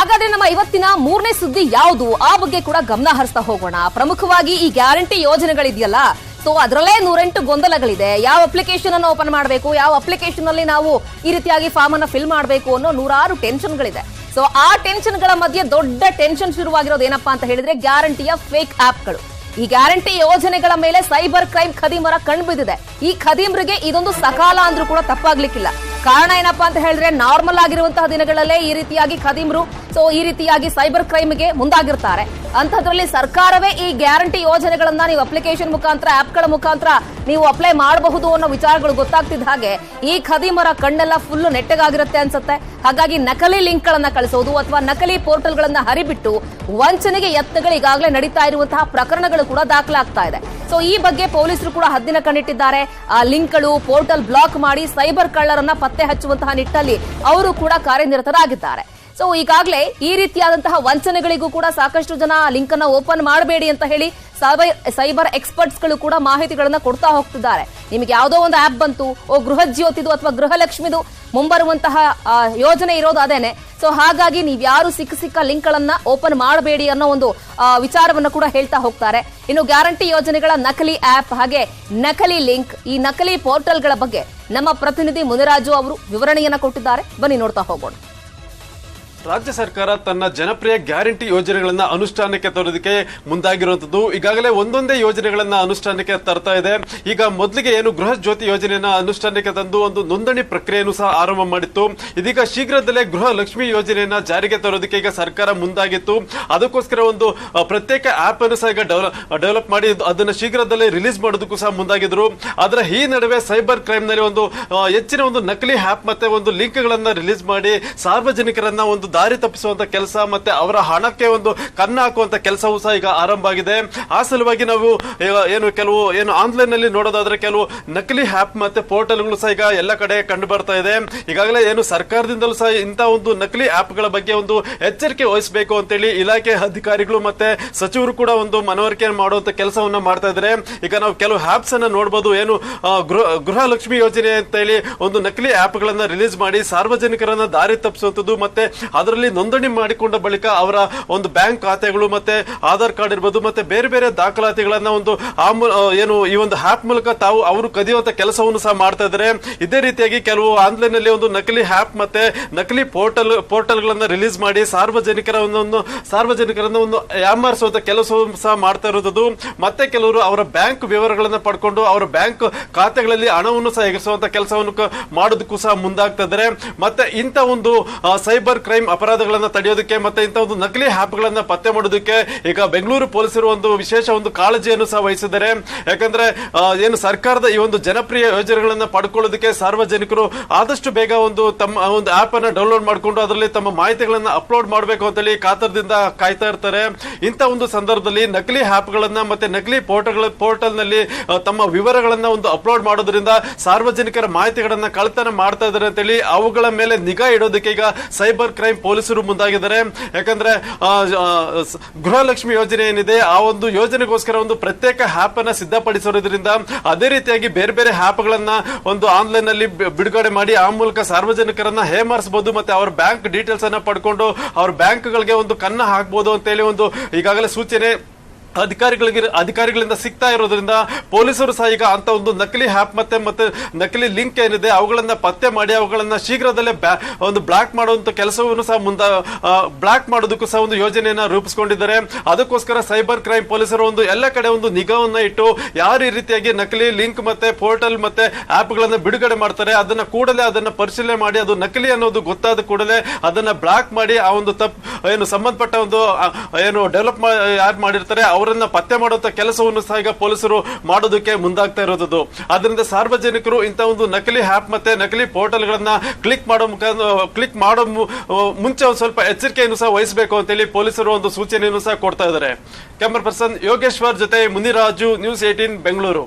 ಹಾಗಾದ್ರೆ ನಮ್ಮ ಇವತ್ತಿನ ಮೂರನೇ ಸುದ್ದಿ ಯಾವುದು ಆ ಬಗ್ಗೆ ಕೂಡ ಗಮನ ಹರಿಸ್ತಾ ಹೋಗೋಣ. ಪ್ರಮುಖವಾಗಿ ಈ ಗ್ಯಾರಂಟಿ ಯೋಜನೆಗಳಿದೆಯಲ್ಲ, ಸೊ ಅದರಲ್ಲೇ 108 ಗೊಂದಲಗಳಿದೆ. ಯಾವ ಅಪ್ಲಿಕೇಶನ್ ಅನ್ನು ಓಪನ್ ಮಾಡಬೇಕು, ಯಾವ ಅಪ್ಲಿಕೇಶನ್ ಅಲ್ಲಿ ನಾವು ಈ ರೀತಿಯಾಗಿ ಫಾರ್ಮ್ ಅನ್ನ ಫಿಲ್ ಮಾಡಬೇಕು ಅನ್ನೋ 106 ಟೆನ್ಷನ್ಗಳಿದೆ. ಸೊ ಆ ಟೆನ್ಷನ್ಗಳ ಮಧ್ಯೆ ದೊಡ್ಡ ಟೆನ್ಷನ್ ಶುರುವಾಗಿರೋದು ಏನಪ್ಪಾ ಅಂತ ಹೇಳಿದ್ರೆ ಗ್ಯಾರಂಟಿಯ ಫೇಕ್ ಆಪ್ಗಳು. ಈ ಗ್ಯಾರಂಟಿ ಯೋಜನೆಗಳ ಮೇಲೆ ಸೈಬರ್ ಕ್ರೈಮ್ ಖದೀಮರ ಕಣ್ಬಿದ್ದಿದೆ. ಈ ಖದೀಮರಿಗೆ ಇದೊಂದು ಸಕಾಲ ಅಂದ್ರೂ ಕೂಡ ತಪ್ಪಾಗ್ಲಿಕ್ಕಿಲ್ಲ. ಕಾರಣ ಏನಪ್ಪಾ ಅಂತ ಹೇಳಿದ್ರೆ ನಾರ್ಮಲ್ ಆಗಿರುವಂತಹ ದಿನಗಳಲ್ಲೇ ಈ ರೀತಿಯಾಗಿ ಖದೀಮರು ಈ ರೀತಿಯಾಗಿ ಸೈಬರ್ ಕ್ರೈಮ್ಗೆ ಮುಂದಾಗಿರ್ತಾರೆ. ಅಂತದ್ರಲ್ಲಿ ಸರ್ಕಾರವೇ ಈ ಗ್ಯಾರಂಟಿ ಯೋಜನೆಗಳನ್ನ ನೀವು ಅಪ್ಲಿಕೇಶನ್ ಮುಖಾಂತರ ಆಪ್ಗಳ ಮುಖಾಂತರ ನೀವು ಅಪ್ಲೈ ಮಾಡಬಹುದು ಅನ್ನೋ ವಿಚಾರಗಳು ಗೊತ್ತಾಗ್ತಿದ್ದ ಹಾಗೆ ಈ ಖದೀಮರ ಕಣ್ಣೆಲ್ಲ ಫುಲ್ ನೆಟ್ಟಗಾಗಿರುತ್ತೆ ಅನ್ಸುತ್ತೆ. ಹಾಗಾಗಿ ನಕಲಿ ಲಿಂಕ್ ಗಳನ್ನ ಕಳಿಸೋದು ಅಥವಾ ನಕಲಿ ಪೋರ್ಟಲ್ ಗಳನ್ನ ಹರಿಬಿಟ್ಟು ವಂಚನೆಗೆ ಯತ್ನಗಳು ಈಗಾಗಲೇ ನಡೀತಾ ಇರುವಂತಹ ಪ್ರಕರಣಗಳು ಕೂಡ ದಾಖಲಾಗ್ತಾ ಇದೆ. ಸೊ ಈ ಬಗ್ಗೆ ಪೊಲೀಸರು ಕೂಡ ಹದ್ದಿನ ಕಣ್ಣಿಟ್ಟಿದ್ದಾರೆ. ಆ ಲಿಂಕ್ಗಳು ಪೋರ್ಟಲ್ ಬ್ಲಾಕ್ ಮಾಡಿ ಸೈಬರ್ ಕಳ್ಳರನ್ನ ಪತ್ತೆ ಹಚ್ಚುವಂತಹ ನಿಟ್ಟಲ್ಲಿ ಅವರು ಕೂಡ ಕಾರ್ಯನಿರತರಾಗಿದ್ದಾರೆ. ಸೊ ಈಗಾಗಲೇ ಈ ರೀತಿಯಾದಂತಹ ವಂಚನೆಗಳಿಗೂ ಕೂಡ ಸಾಕಷ್ಟು ಜನ ಲಿಂಕ್ ಅನ್ನ ಓಪನ್ ಮಾಡಬೇಡಿ ಅಂತ ಹೇಳಿ ಸೈಬರ್ ಎಕ್ಸ್ಪರ್ಟ್ಸ್ ಗಳು ಕೂಡ ಮಾಹಿತಿಗಳನ್ನ ಕೊಡ್ತಾ ಹೋಗ್ತಿದ್ದಾರೆ. ನಿಮಗೆ ಯಾವುದೋ ಒಂದು ಆಪ್ ಬಂತು, ಗೃಹ ಜ್ಯೋತಿದು ಅಥವಾ ಗೃಹಲಕ್ಷ್ಮಿದು ಮುಂಬರುವಂತಹ ಯೋಜನೆ ಇರೋದು ಅದೇನೆ. ಸೊ ಹಾಗಾಗಿ ನೀವ್ಯಾರು ಸಿಕ್ಕ ಲಿಂಕ್ ಗಳನ್ನ ಓಪನ್ ಮಾಡಬೇಡಿ ಅನ್ನೋ ಒಂದು ವಿಚಾರವನ್ನು ಕೂಡ ಹೇಳ್ತಾ ಹೋಗ್ತಾರೆ. ಇನ್ನು ಗ್ಯಾರಂಟಿ ಯೋಜನೆಗಳ ನಕಲಿ ಆಪ್ ಹಾಗೆ ನಕಲಿ ಲಿಂಕ್, ಈ ನಕಲಿ ಪೋರ್ಟಲ್ಗಳ ಬಗ್ಗೆ ನಮ್ಮ ಪ್ರತಿನಿಧಿ ಮುನಿರಾಜು ಅವರು ವಿವರಣೆಯನ್ನ ಕೊಟ್ಟಿದ್ದಾರೆ. ಬನ್ನಿ ನೋಡ್ತಾ ಹೋಗೋಣ. ರಾಜ್ಯ ಸರ್ಕಾರ ತನ್ನ ಜನಪ್ರಿಯ ಗ್ಯಾರಂಟಿ ಯೋಜನೆಗಳನ್ನ ಅನುಷ್ಠಾನಕ್ಕೆ ತರೋದಕ್ಕೆ ಮುಂದಾಗಿರುವಂತದ್ದು. ಈಗಾಗಲೇ ಒಂದೊಂದೇ ಯೋಜನೆಗಳನ್ನ ಅನುಷ್ಠಾನಕ್ಕೆ ತರ್ತಾ ಇದೆ. ಈಗ ಮೊದಲಿಗೆ ಏನು ಗೃಹ ಜ್ಯೋತಿ ಯೋಜನೆಯನ್ನ ಅನುಷ್ಠಾನಕ್ಕೆ ತಂದು ಒಂದು ನೋಂದಣಿ ಪ್ರಕ್ರಿಯೆಯನ್ನು ಸಹ ಆರಂಭ ಮಾಡಿತ್ತು. ಇದೀಗ ಶೀಘ್ರದಲ್ಲೇ ಗೃಹ ಲಕ್ಷ್ಮಿ ಯೋಜನೆಯನ್ನ ಜಾರಿಗೆ ತರೋದಕ್ಕೆ ಈಗ ಸರ್ಕಾರ ಮುಂದಾಗಿತ್ತು. ಅದಕ್ಕೋಸ್ಕರ ಒಂದು ಪ್ರತ್ಯೇಕ ಆಪ್ ಅನ್ನು ಸಹ ಈಗ ಡೆವಲಪ್ ಮಾಡಿ ಅದನ್ನ ಶೀಘ್ರದಲ್ಲೇ ರಿಲೀಸ್ ಮಾಡೋದಕ್ಕೂ ಸಹ ಮುಂದಾಗಿದ್ರು. ಆದ್ರೆ ಈ ನಡುವೆ ಸೈಬರ್ ಕ್ರೈಮ್ ನಲ್ಲಿ ಒಂದು ಹೆಚ್ಚಿನ ಒಂದು ನಕಲಿ ಆಪ್ ಮತ್ತೆ ಒಂದು ಲಿಂಕ್ ಗಳನ್ನ ರಿಲೀಸ್ ಮಾಡಿ ಸಾರ್ವಜನಿಕರನ್ನ ಒಂದು ದಾರಿ ತಪ್ಪಿಸುವಂತ ಕೆಲಸ ಮತ್ತೆ ಅವರ ಹಣಕ್ಕೆ ಒಂದು ಕನ್ನ ಹಾಕುವಂತ ಕೆಲಸವೂ ಸಹ ಈಗ ಆರಂಭ ಆಗಿದೆ. ಆ ಸಲುವಾಗಿ ನಾವು ಕೆಲವು ಆನ್ಲೈನ್ ನಲ್ಲಿ ನೋಡೋದಾದ್ರೆ ಕೆಲವು ನಕಲಿ ಆಪ್ ಮತ್ತೆ ಪೋರ್ಟಲ್ಗಳು ಸಹ ಈಗ ಎಲ್ಲ ಕಡೆ ಕಂಡು ಬರ್ತಾ ಇದೆ. ಈಗಾಗಲೇ ಸರ್ಕಾರದಿಂದಲೂ ಸಹ ಇಂತಹ ಒಂದು ನಕಲಿ ಆಪ್ ಗಳ ಬಗ್ಗೆ ಒಂದು ಎಚ್ಚರಿಕೆ ವಹಿಸಬೇಕು ಅಂತೇಳಿ ಇಲಾಖೆ ಅಧಿಕಾರಿಗಳು ಮತ್ತೆ ಸಚಿವರು ಕೂಡ ಒಂದು ಮನವರಿಕೆ ಮಾಡುವಂತ ಕೆಲಸವನ್ನ ಮಾಡ್ತಾ ಇದ್ದಾರೆ. ಈಗ ನಾವು ಕೆಲವು ಆಪ್ಸ್ ಅನ್ನ ನೋಡಬಹುದು. ಗೃಹ ಲಕ್ಷ್ಮಿ ಯೋಜನೆ ಅಂತ ಹೇಳಿ ಒಂದು ನಕಲಿ ಆಪ್ ಗಳನ್ನ ರಿಲೀಸ್ ಮಾಡಿ ಸಾರ್ವಜನಿಕರನ್ನ ದಾರಿ ತಪ್ಪಿಸುವಂತದ್ದು ಮತ್ತೆ ಅದರಲ್ಲಿ ನೋಂದಣಿ ಮಾಡಿಕೊಂಡ ಬಳಿಕ ಅವರ ಒಂದು ಬ್ಯಾಂಕ್ ಖಾತೆಗಳು ಮತ್ತೆ ಆಧಾರ್ ಕಾರ್ಡ್ ಇರಬಹುದು ಮತ್ತೆ ಬೇರೆ ಬೇರೆ ದಾಖಲಾತಿಗಳನ್ನ ಒಂದು ಈ ಒಂದು ಆಪ್ ಮೂಲಕ ಅವರು ಕದಿಯುವಂತ ಕೆಲಸವನ್ನು ಸಹ ಮಾಡ್ತಾ ಇದ್ದಾರೆ. ಇದೇ ರೀತಿಯಾಗಿ ಕೆಲವು ಆನ್ಲೈನ್ ನಲ್ಲಿ ಒಂದು ನಕಲಿ ಆಪ್ ಮತ್ತೆ ನಕಲಿ ಪೋರ್ಟಲ್ ಗಳನ್ನ ರಿಲೀಸ್ ಮಾಡಿ ಸಾರ್ವಜನಿಕರನ್ನ ಒಂದು ಯಾಮಾರಿಸುವಂತ ಕೆಲಸವನ್ನು ಸಹ ಮಾಡ್ತಾ ಇರೋದು. ಮತ್ತೆ ಕೆಲವರು ಅವರ ಬ್ಯಾಂಕ್ ವಿವರಗಳನ್ನ ಪಡ್ಕೊಂಡು ಅವರ ಬ್ಯಾಂಕ್ ಖಾತೆಗಳಲ್ಲಿ ಹಣವನ್ನು ಸಹ ಎಗರಿಸುವಂತ ಕೆಲಸವನ್ನು ಮಾಡೋದಕ್ಕೂ ಸಹ ಮುಂದಾಗ್ತಾ ಇದ್ದಾರೆ. ಮತ್ತೆ ಇಂಥ ಒಂದು ಸೈಬರ್ ಕ್ರೈಮ್ ಅಪರಾಧಗಳನ್ನ ತಡೆಯೋದಕ್ಕೆ ಮತ್ತೆ ಇಂಥ ಒಂದು ನಕಲಿ ಆಪ್ ಗಳನ್ನ ಪತ್ತೆ ಮಾಡೋದಕ್ಕೆ ಈಗ ಬೆಂಗಳೂರು ಪೊಲೀಸರು ಒಂದು ವಿಶೇಷ ಒಂದು ಕಾಳಜಿಯನ್ನು ಸಹ ವಹಿಸಿದ್ದಾರೆ. ಯಾಕಂದ್ರೆ ಸರ್ಕಾರದ ಈ ಒಂದು ಜನಪ್ರಿಯ ಯೋಜನೆಗಳನ್ನ ಪಡ್ಕೊಳ್ಳೋದಕ್ಕೆ ಸಾರ್ವಜನಿಕರು ಆದಷ್ಟು ಬೇಗ ತಮ್ಮ ಒಂದು ಆಪ್ ಅನ್ನ ಡೌನ್ಲೋಡ್ ಮಾಡಿಕೊಂಡು ಅದರಲ್ಲಿ ತಮ್ಮ ಮಾಹಿತಿಗಳನ್ನ ಅಪ್ಲೋಡ್ ಮಾಡಬೇಕು ಅಂತ ಹೇಳಿ ಕಾತರದಿಂದ ಕಾಯ್ತಾ ಇರ್ತಾರೆ. ಇಂಥ ಒಂದು ಸಂದರ್ಭದಲ್ಲಿ ನಕಲಿ ಆಪ್ ಗಳನ್ನ ಮತ್ತೆ ನಕಲಿ ಪೋರ್ಟಲ್ ನಲ್ಲಿ ತಮ್ಮ ವಿವರಗಳನ್ನ ಒಂದು ಅಪ್ಲೋಡ್ ಮಾಡೋದ್ರಿಂದ ಸಾರ್ವಜನಿಕರ ಮಾಹಿತಿಗಳನ್ನ ಕಳ್ಳತನ ಮಾಡ್ತಾ ಇದ್ದಾರೆ ಅಂತ ಹೇಳಿ ಅವುಗಳ ಮೇಲೆ ನಿಗಾ ಇಡೋದಕ್ಕೆ ಈಗ ಸೈಬರ್ ಕ್ರೈಮ್ ಪೊಲೀಸರು ಮುಂದಾಗಿದ್ದಾರೆ. ಯಾಕಂದ್ರೆ ಗೃಹಲಕ್ಷ್ಮಿ ಯೋಜನೆ ಏನಿದೆ ಆ ಒಂದು ಯೋಜನೆಗೋಸ್ಕರ ಒಂದು ಪ್ರತ್ಯೇಕ ಆಪ್ ಅನ್ನ ಸಿದ್ಧಪಡಿಸಿರೋದ್ರಿಂದ ಅದೇ ರೀತಿಯಾಗಿ ಬೇರೆ ಬೇರೆ ಆಪ್ ಗಳನ್ನ ಒಂದು ಆನ್ಲೈನ್ ನಲ್ಲಿ ಬಿಡುಗಡೆ ಮಾಡಿ ಆ ಮೂಲಕ ಸಾರ್ವಜನಿಕರನ್ನ ಹೇಮಾರಿಸಬಹುದು ಮತ್ತೆ ಅವರ ಬ್ಯಾಂಕ್ ಡೀಟೇಲ್ಸ್ ಅನ್ನ ಪಡ್ಕೊಂಡು ಅವ್ರ ಬ್ಯಾಂಕ್ ಗಳಿಗೆ ಒಂದು ಕನ್ನ ಹಾಕಬಹುದು ಅಂತ ಹೇಳಿ ಒಂದು ಈಗಾಗಲೇ ಸೂಚನೆ ಅಧಿಕಾರಿಗಳಿಂದ ಸಿಗ್ತಾ ಇರೋದ್ರಿಂದ ಪೊಲೀಸರು ಸಹ ಈಗ ಅಂತ ಒಂದು ನಕಲಿ ಆಪ್ ಮತ್ತೆ ನಕಲಿ ಲಿಂಕ್ ಏನಿದೆ ಅವುಗಳನ್ನ ಪತ್ತೆ ಮಾಡಿ ಅವುಗಳನ್ನ ಶೀಘ್ರದಲ್ಲೇ ಒಂದು ಬ್ಲಾಕ್ ಮಾಡುವಂತ ಕೆಲಸವನ್ನು ಸಹ ಬ್ಲಾಕ್ ಮಾಡೋದಕ್ಕೂ ಸಹ ಒಂದು ಯೋಜನೆಯನ್ನ ರೂಪಿಸಿಕೊಂಡಿದ್ದಾರೆ. ಅದಕ್ಕೋಸ್ಕರ ಸೈಬರ್ ಕ್ರೈಮ್ ಪೊಲೀಸರು ಒಂದು ಎಲ್ಲ ಕಡೆ ಒಂದು ನಿಗಾವನ್ನ ಇಟ್ಟು ಯಾರು ಈ ರೀತಿಯಾಗಿ ನಕಲಿ ಲಿಂಕ್ ಮತ್ತೆ ಪೋರ್ಟಲ್ ಮತ್ತೆ ಆಪ್ ಗಳನ್ನ ಬಿಡುಗಡೆ ಮಾಡ್ತಾರೆ ಅದನ್ನ ಪರಿಶೀಲನೆ ಮಾಡಿ ಅದು ನಕಲಿ ಅನ್ನೋದು ಗೊತ್ತಾದ ಕೂಡಲೇ ಅದನ್ನ ಬ್ಲಾಕ್ ಮಾಡಿ ಆ ಒಂದು ಸಂಬಂಧಪಟ್ಟ ಒಂದು ಡೆವಲಪ್ ಯಾರು ಮಾಡಿರ್ತಾರೆ ಅವರನ್ನ ಪತ್ತೆ ಮಾಡುವಂತ ಕೆಲಸವನ್ನು ಸಹ ಈಗ ಪೊಲೀಸರು ಮಾಡೋದಕ್ಕೆ ಮುಂದಾಗ್ತಾ ಇರೋದು. ಅದರಿಂದ ಸಾರ್ವಜನಿಕರು ಇಂಥ ಒಂದು ನಕಲಿ ಆಪ್ ಮತ್ತೆ ನಕಲಿ ಪೋರ್ಟಲ್ ಗಳನ್ನ ಕ್ಲಿಕ್ ಮಾಡೋ ಮುಂಚೆ ಒಂದು ಸ್ವಲ್ಪ ಎಚ್ಚರಿಕೆಯನ್ನು ಸಹ ವಹಿಸಬೇಕು ಅಂತ ಹೇಳಿ ಪೊಲೀಸರು ಒಂದು ಸೂಚನೆಯನ್ನು ಸಹ ಕೊಡ್ತಾ ಇದ್ದಾರೆ. ಕ್ಯಾಮರಾ ಪರ್ಸನ್ ಯೋಗೇಶ್ವರ್ ಜೊತೆ ಮುನಿರಾಜು, ನ್ಯೂಸ್ 18 ಬೆಂಗಳೂರು.